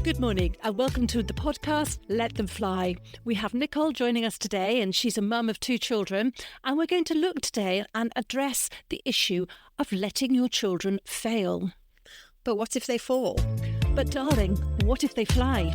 Good morning and welcome to the podcast, Let Them Fly. We have Nicole joining us today and she's a mum of 2 children, and we're going to look today and address the issue of letting your children fail. But what if they fall? But darling, what if they fly?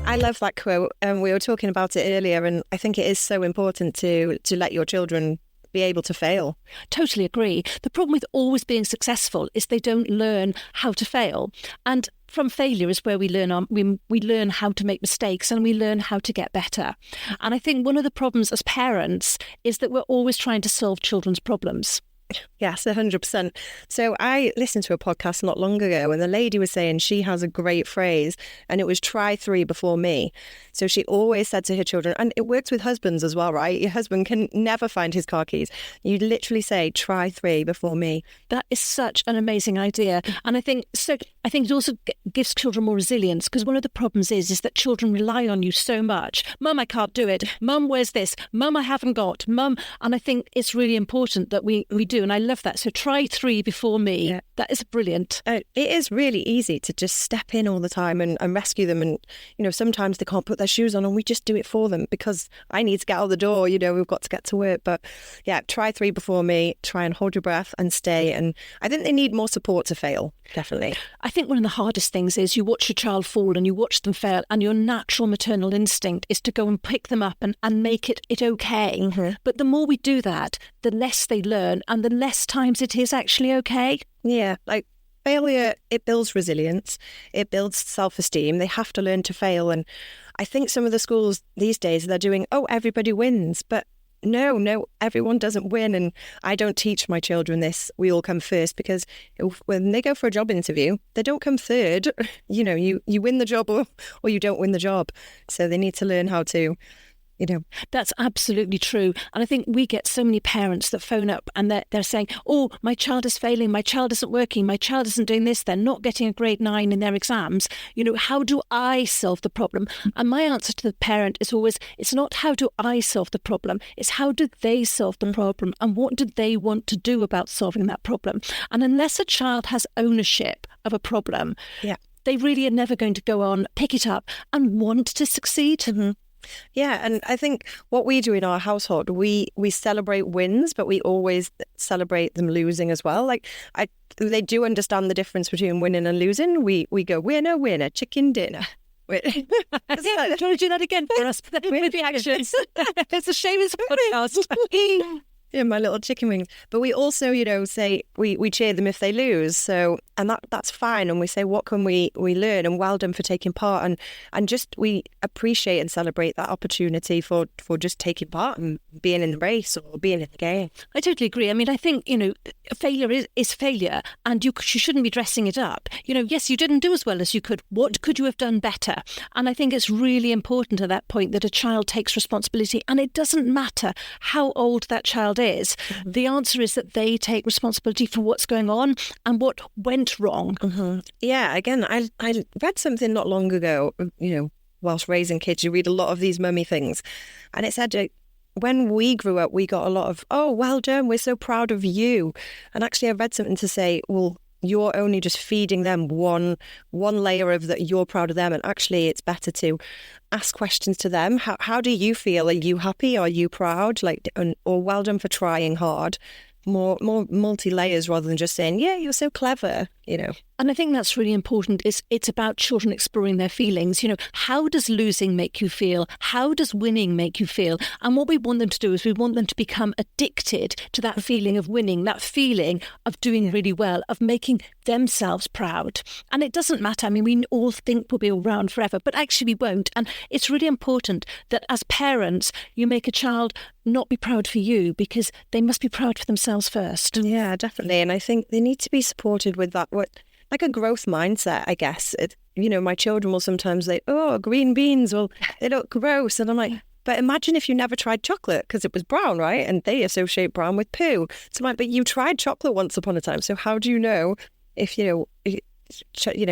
I love that quote, and we were talking about it earlier, and I think it is so important to let your children be able to fail. Totally agree. The problem with always being successful is they don't learn how to fail. And from failure is where we learn we learn how to make mistakes and we learn how to get better. And I think one of the problems as parents is that we're always trying to solve children's problems. Yes, 100%. So I listened to a podcast not long ago and the lady was saying she has a great phrase, and it was try 3 before me. So she always said to her children, and it works with husbands as well, right? Your husband can never find his car keys. You literally say try 3 before me. That is such an amazing idea. And I think it also gives children more resilience, because one of the problems is that children rely on you so much. Mum, I can't do it. Mum, where's this? Mum, I haven't got. Mum. And I think it's really important that we do. And I love that. So try 3 before me. Yeah. That is brilliant. It is really easy to just step in all the time and rescue them. And, sometimes they can't put their shoes on and we just do it for them because I need to get out the door. We've got to get to work. But yeah, try 3 before me. Try and hold your breath and stay. And I think they need more support to fail. Definitely. I think one of the hardest things is you watch your child fall and you watch them fail, and your natural maternal instinct is to go and pick them up and make it okay. Mm-hmm. But the more we do that, the less they learn and the less times it is actually okay. Yeah, like failure, it builds resilience, it builds self-esteem. They have to learn to fail. And I think some of the schools these days, they're doing, everybody wins. But no, everyone doesn't win. And I don't teach my children this. We all come first, because when they go for a job interview, they don't come third. You win the job or you don't win the job. So they need to learn how to, That's absolutely true. And I think we get so many parents that phone up and they're saying, my child is failing, my child isn't working, my child isn't doing this, they're not getting a grade 9 in their exams. How do I solve the problem? And my answer to the parent is always, it's not how do I solve the problem, it's how do they solve the problem and what do they want to do about solving that problem? And unless a child has ownership of a problem, they really are never going to go on, pick it up and want to succeed. Mm-hmm. Yeah, and I think what we do in our household, we celebrate wins, but we always celebrate them losing as well. They do understand the difference between winning and losing. We go winner, chicken dinner. Do you want to do that again for us with the actions? It's a shame it's a podcast. Yeah, my little chicken wings. But we also, say we cheer them if they lose. So, and that's fine. And we say, what can we learn? And well done for taking part. And just we appreciate and celebrate that opportunity for just taking part and being in the race or being in the game. I totally agree. I mean, I think, failure is failure, and you shouldn't be dressing it up. Yes, you didn't do as well as you could. What could you have done better? And I think it's really important at that point that a child takes responsibility, and it doesn't matter how old that child is. Mm-hmm. The answer is that they take responsibility for what's going on and what went wrong. Mm-hmm. Yeah, again, I read something not long ago, whilst raising kids, you read a lot of these mummy things. And it said, when we grew up, we got a lot of, well done, we're so proud of you. And actually I read something to say, well, you're only just feeding them one layer of that you're proud of them. And actually it's better to ask questions to them. How do you feel? Are you happy? Are you proud? Or well done for trying hard. More multi-layers rather than just saying, yeah, you're so clever, And I think that's really important. It's about children exploring their feelings. How does losing make you feel? How does winning make you feel? And what we want them to do is we want them to become addicted to that feeling of winning, that feeling of doing really well, of making themselves proud. And it doesn't matter. I mean, we all think we'll be around forever, but actually we won't. And it's really important that as parents, you make a child not be proud for you, because they must be proud for themselves first. Yeah, definitely. And I think they need to be supported with that, like a growth mindset, I guess. My children will sometimes say, green beans, well, they look gross. And I'm like, but imagine if you never tried chocolate, because it was brown, right? And they associate brown with poo. So I'm like, but you tried chocolate once upon a time. So how do you know if,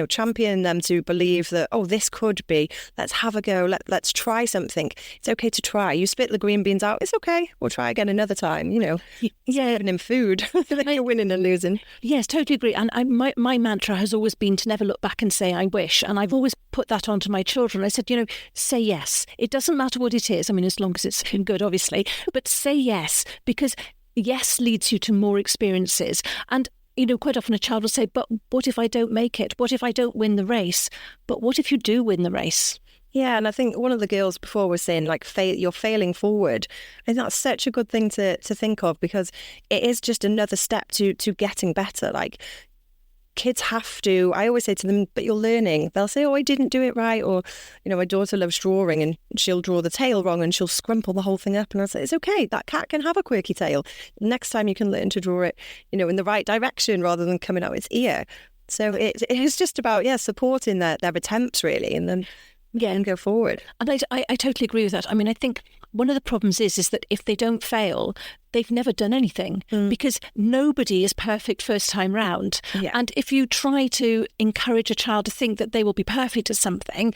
champion them to believe that, oh, this could be, let's have a go, let's try something. It's okay to try. You spit the green beans out, it's okay, we'll try again another time, Yeah. Even in food, you're winning and losing. Yes, totally agree. And my mantra has always been to never look back and say, I wish. And I've always put that onto my children. I said, say yes. It doesn't matter what it is. I mean, as long as it's good, obviously, but say yes, because yes leads you to more experiences. And quite often a child will say, but what if I don't make it? What if I don't win the race? But what if you do win the race? Yeah, and I think one of the girls before was saying, like, you're failing forward. And that's such a good thing to think of, because it is just another step to getting better. Like, kids have to, I always say to them, but you're learning. They'll say, oh, I didn't do it right. Or, my daughter loves drawing and she'll draw the tail wrong and she'll scrumple the whole thing up. And I'll say, it's okay. That cat can have a quirky tail. Next time you can learn to draw it, in the right direction rather than coming out its ear. So it is just about, supporting their attempts, really. And then, and go forward. And I totally agree with that. I mean, I think one of the problems is that if they don't fail, they've never done anything, because nobody is perfect first time round. Yeah. And if you try to encourage a child to think that they will be perfect at something,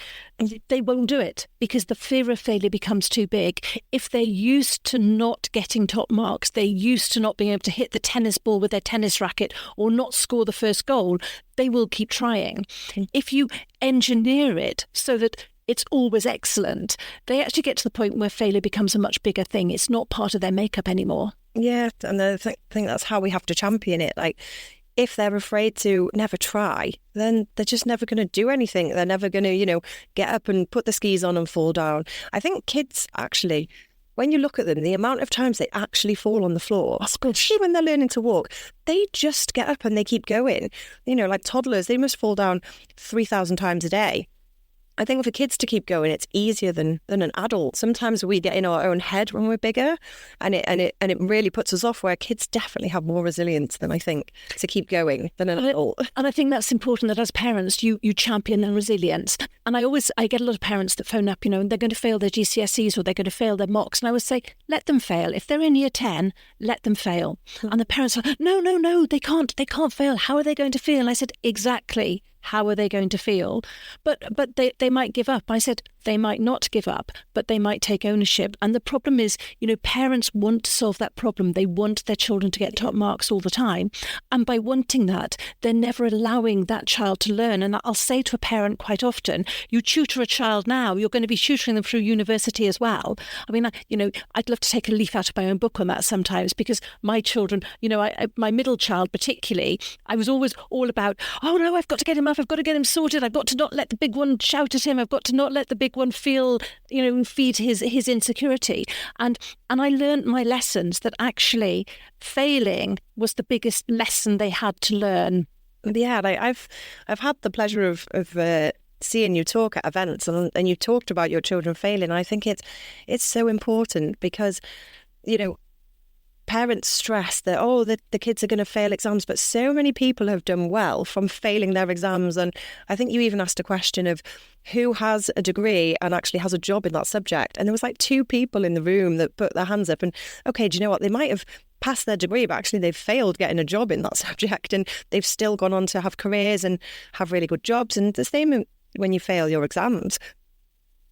they won't do it, because the fear of failure becomes too big. If they're used to not getting top marks, they're used to not being able to hit the tennis ball with their tennis racket or not score the first goal, they will keep trying. If you engineer it so that it's always excellent, they actually get to the point where failure becomes a much bigger thing. It's not part of their makeup anymore. Yeah, and I think that's how we have to champion it. Like, if they're afraid to never try, then they're just never going to do anything. They're never going to, get up and put the skis on and fall down. I think kids actually, when you look at them, the amount of times they actually fall on the floor, especially when they're learning to walk, they just get up and they keep going. Like toddlers, they must fall down 3,000 times a day. I think for kids to keep going, it's easier than an adult. Sometimes we get in our own head when we're bigger, and it really puts us off, where kids definitely have more resilience than, I think, to keep going than an adult. And I think that's important, that as parents, you champion their resilience. And I get a lot of parents that phone up, and they're going to fail their GCSEs or they're going to fail their mocks. And I always say, let them fail. If they're in year 10, let them fail. And the parents are, no, they can't fail. How are they going to feel? And I said, exactly. How are they going to feel? But they might give up. I said, they might not give up, but they might take ownership. And the problem is, parents want to solve that problem. They want their children to get top marks all the time. And by wanting that, they're never allowing that child to learn. And I'll say to a parent quite often, you tutor a child now, you're going to be tutoring them through university as well. I mean, I'd love to take a leaf out of my own book on that sometimes, because my children, my middle child particularly, I was always all about, oh no, I've got to get him up, I've got to get him sorted, I've got to not let the big one shout at him, I've got to not let the big one feel, feed his insecurity. And I learned my lessons, that actually failing was the biggest lesson they had to learn. Yeah, I've had the pleasure of seeing you talk at events, and you talked about your children failing. I think it's so important, because parents stress that the kids are going to fail exams, but so many people have done well from failing their exams. And I think you even asked a question of who has a degree and actually has a job in that subject, and there was like 2 people in the room that put their hands up. And okay, do you know what, they might have passed their degree, but actually they've failed getting a job in that subject, and they've still gone on to have careers and have really good jobs. And the same when you fail your exams.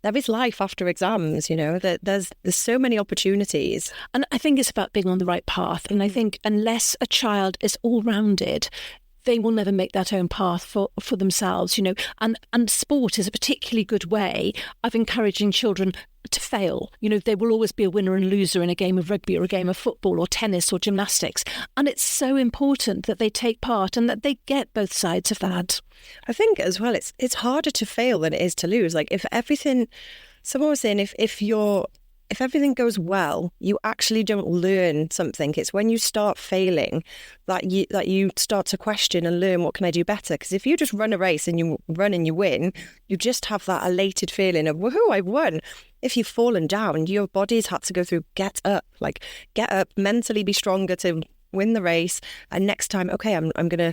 There is life after exams, there's so many opportunities. And I think it's about being on the right path. And I think unless a child is all-rounded, they will never make that own path for themselves, and sport is a particularly good way of encouraging children to fail. There will always be a winner and loser in a game of rugby or a game of football or tennis or gymnastics. And it's so important that they take part and that they get both sides of that. I think as well, it's harder to fail than it is to lose. Like, someone was saying, if everything goes well, you actually don't learn something. It's when you start failing that you start to question and learn, what can I do better? Because if you just run a race and you run and you win, you just have that elated feeling of, woohoo, I've won. If you've fallen down, your body's had to go through get up, mentally be stronger to win the race. And next time, okay, I'm going to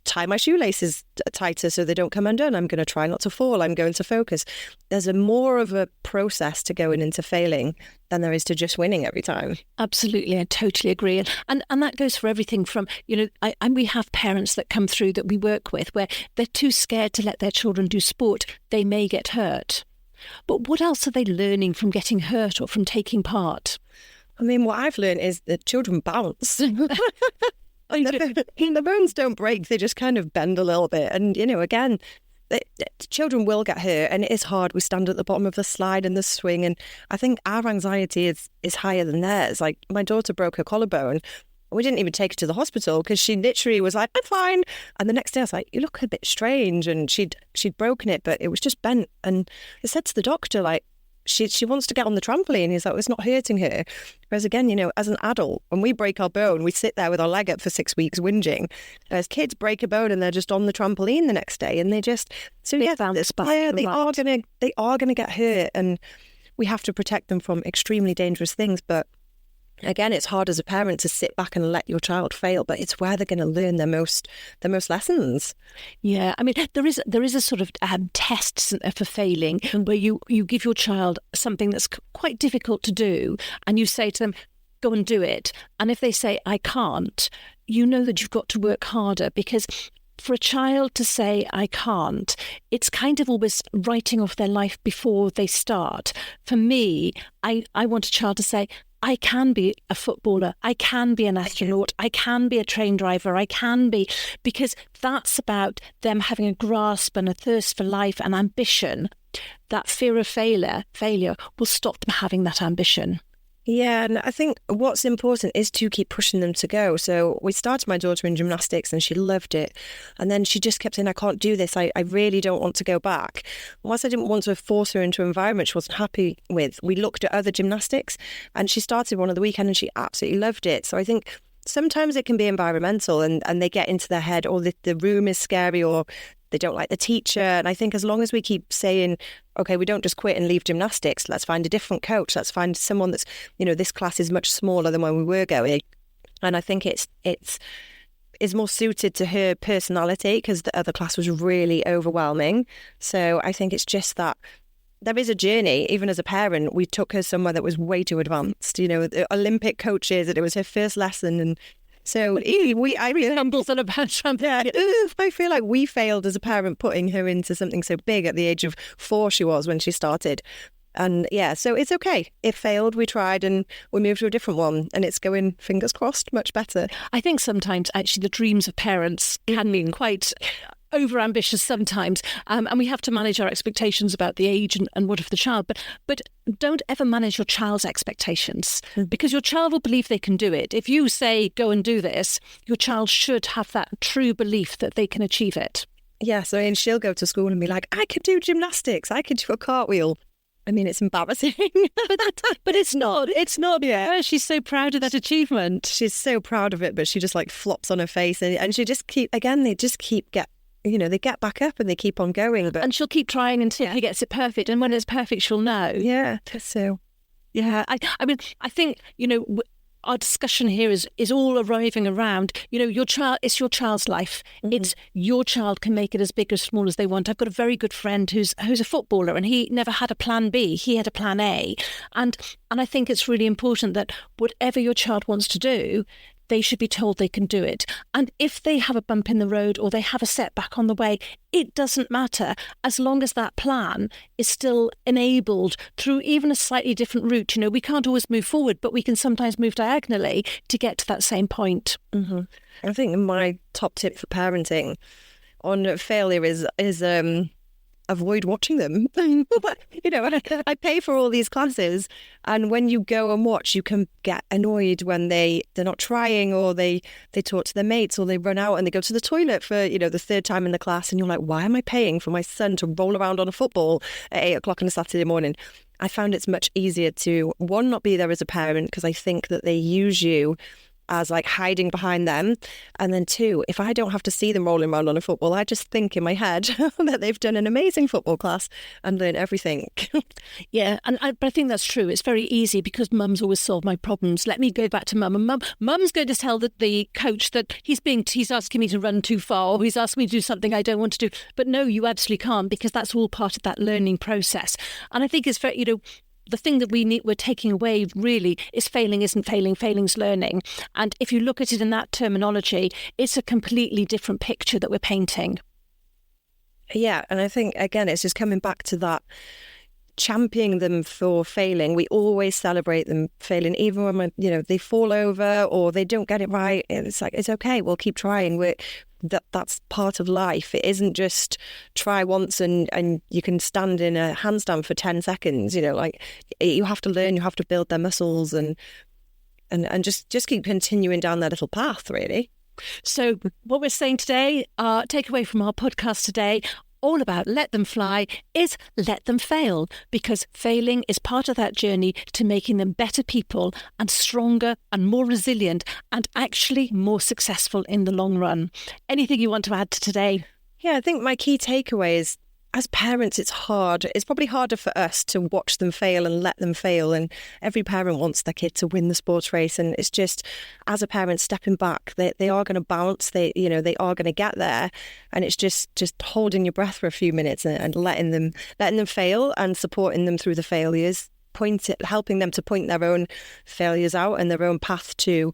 tie my shoelaces tighter so they don't come undone. I'm going to try not to fall. I'm going to focus. There's more of a process to going into failing than there is to just winning every time. Absolutely, I totally agree. And that goes for everything from, and we have parents that come through that we work with where they're too scared to let their children do sport. They may get hurt. But what else are they learning from getting hurt or from taking part? I mean, what I've learned is that children bounce. The bones don't break, they just kind of bend a little bit. And, again, children will get hurt, and it is hard. We stand at the bottom of the slide and the swing, and I think our anxiety is higher than theirs. Like, my daughter broke her collarbone. We didn't even take her to the hospital because she literally was like, I'm fine. And the next day I was like, you look a bit strange. And she'd broken it, but it was just bent. And I said to the doctor, like, she wants to get on the trampoline. He's like, it's not hurting her. Whereas again, as an adult, when we break our bone, we sit there with our leg up for 6 weeks whinging. As kids break a bone and they're just on the trampoline the next day, and they just they are gonna get hurt, and we have to protect them from extremely dangerous things. But again, it's hard as a parent to sit back and let your child fail, but it's where they're going to learn the most lessons. Yeah, I mean, there is a sort of test, isn't there, for failing, where you give your child something that's quite difficult to do, and you say to them, go and do it. And if they say, I can't, you know that you've got to work harder, because for a child to say, I can't, it's kind of always writing off their life before they start. For me, I want a child to say, I can be a footballer, I can be an astronaut, I can be a train driver, I can be, because that's about them having a grasp and a thirst for life and ambition. That fear of failure will stop them having that ambition. Yeah, and I think what's important is to keep pushing them to go. So we started my daughter in gymnastics and she loved it. And then she just kept saying, I can't do this. I really don't want to go back. Whilst I didn't want to force her into an environment she wasn't happy with, we looked at other gymnastics, and she started one of the weekend and she absolutely loved it. So I think sometimes it can be environmental, and they get into their head, or the room is scary, or they don't like the teacher. And I think as long as we keep saying, okay, we don't just quit and leave gymnastics, let's find a different coach, let's find someone that's, this class is much smaller than when we were going. And I think it's more suited to her personality, because the other class was really overwhelming. So I think it's just that there is a journey. Even as a parent, we took her somewhere that was way too advanced, the Olympic coaches, and it was her first lesson. And so I feel like we failed as a parent putting her into something so big at the age of 4 she was when she started. And yeah, so it's okay. It failed, we tried, and we moved to a different one, and it's going, fingers crossed, much better. I think sometimes actually the dreams of parents can be quite over-ambitious sometimes, and we have to manage our expectations about the age and what of the child, but don't ever manage your child's expectations, because your child will believe they can do it. If you say, go and do this, your child should have that true belief that they can achieve it. Yeah, so she'll go to school and be like, I could do gymnastics, I could do a cartwheel. I mean, it's embarrassing. but it's not. It's not. Yeah. She's so proud of that achievement. She's so proud of it, but she just flops on her face, and she just they get back up and they keep on going. But... And she'll keep trying until she gets it perfect. And when it's perfect, she'll know. Yeah. So, yeah. I mean, I think, our discussion here is all arriving around, your child, it's your child's life. Mm-hmm. It's your child can make it as big or small as they want. I've got a very good friend who's a footballer, and he never had a plan B. He had a plan A. And I think it's really important that whatever your child wants to do, they should be told they can do it. And if they have a bump in the road or they have a setback on the way, it doesn't matter, as long as that plan is still enabled through even a slightly different route. We can't always move forward, but we can sometimes move diagonally to get to that same point. Mm-hmm. I think my top tip for parenting on failure is avoid watching them. I pay for all these classes, and when you go and watch, you can get annoyed when they're not trying, or they talk to their mates, or they run out and they go to the toilet for the 3rd time in the class, and you're like, why am I paying for my son to roll around on a football at 8 o'clock on a Saturday morning? I found it's much easier to, one, not be there as a parent, because I think that they use you as like hiding behind them. And then 2, if I don't have to see them rolling around on a football, I just think in my head that they've done an amazing football class and learned everything. Yeah, but I think that's true. It's very easy because mum's always solved my problems. Let me go back to mum, and mum's going to tell the coach that he's asking me to run too far, or he's asking me to do something I don't want to do. But no, you absolutely can't, because that's all part of that learning process. And I think it's very, the thing that we're taking away really is failing isn't failing, failing's learning. And if you look at it in that terminology, it's a completely different picture that we're painting. Yeah, and I think, again, it's just coming back to that, championing them for failing. We always celebrate them failing, even when they fall over or they don't get it right. It's like, it's okay, we'll keep trying. That's part of life. It isn't just try once and you can stand in a handstand for 10 seconds. You have to learn, you have to build their muscles and just keep continuing down their little path, really. So what we're saying today, our takeaway from our podcast today, all about let them fly, is let them fail, because failing is part of that journey to making them better people and stronger and more resilient and actually more successful in the long run. Anything you want to add to today? Yeah, I think my key takeaway is, as parents, it's hard. It's probably harder for us to watch them fail and let them fail. And every parent wants their kid to win the sports race. And it's just, as a parent, stepping back, they are going to bounce. They are going to get there. And it's just holding your breath for a few minutes and letting them fail and supporting them through the failures, helping them to point their own failures out and their own path to,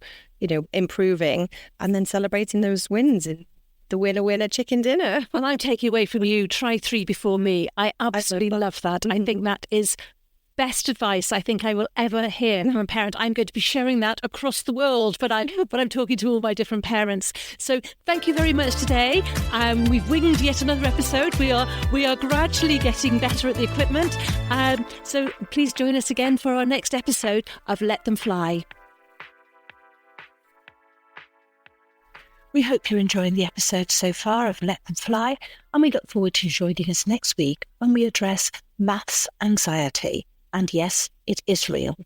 improving, and then celebrating those wins and the winner chicken dinner. Well, I'm taking away from you, try 3 before me. I absolutely love that. I think that is best advice I think I will ever hear from a parent. I'm going to be sharing that across the world, but I'm talking to all my different parents. So thank you very much today. We've winged yet another episode. We are gradually getting better at the equipment. So please join us again for our next episode of Let Them Fly. We hope you're enjoying the episode so far of Let Them Fly, and we look forward to you joining us next week when we address maths anxiety. And yes, it is real.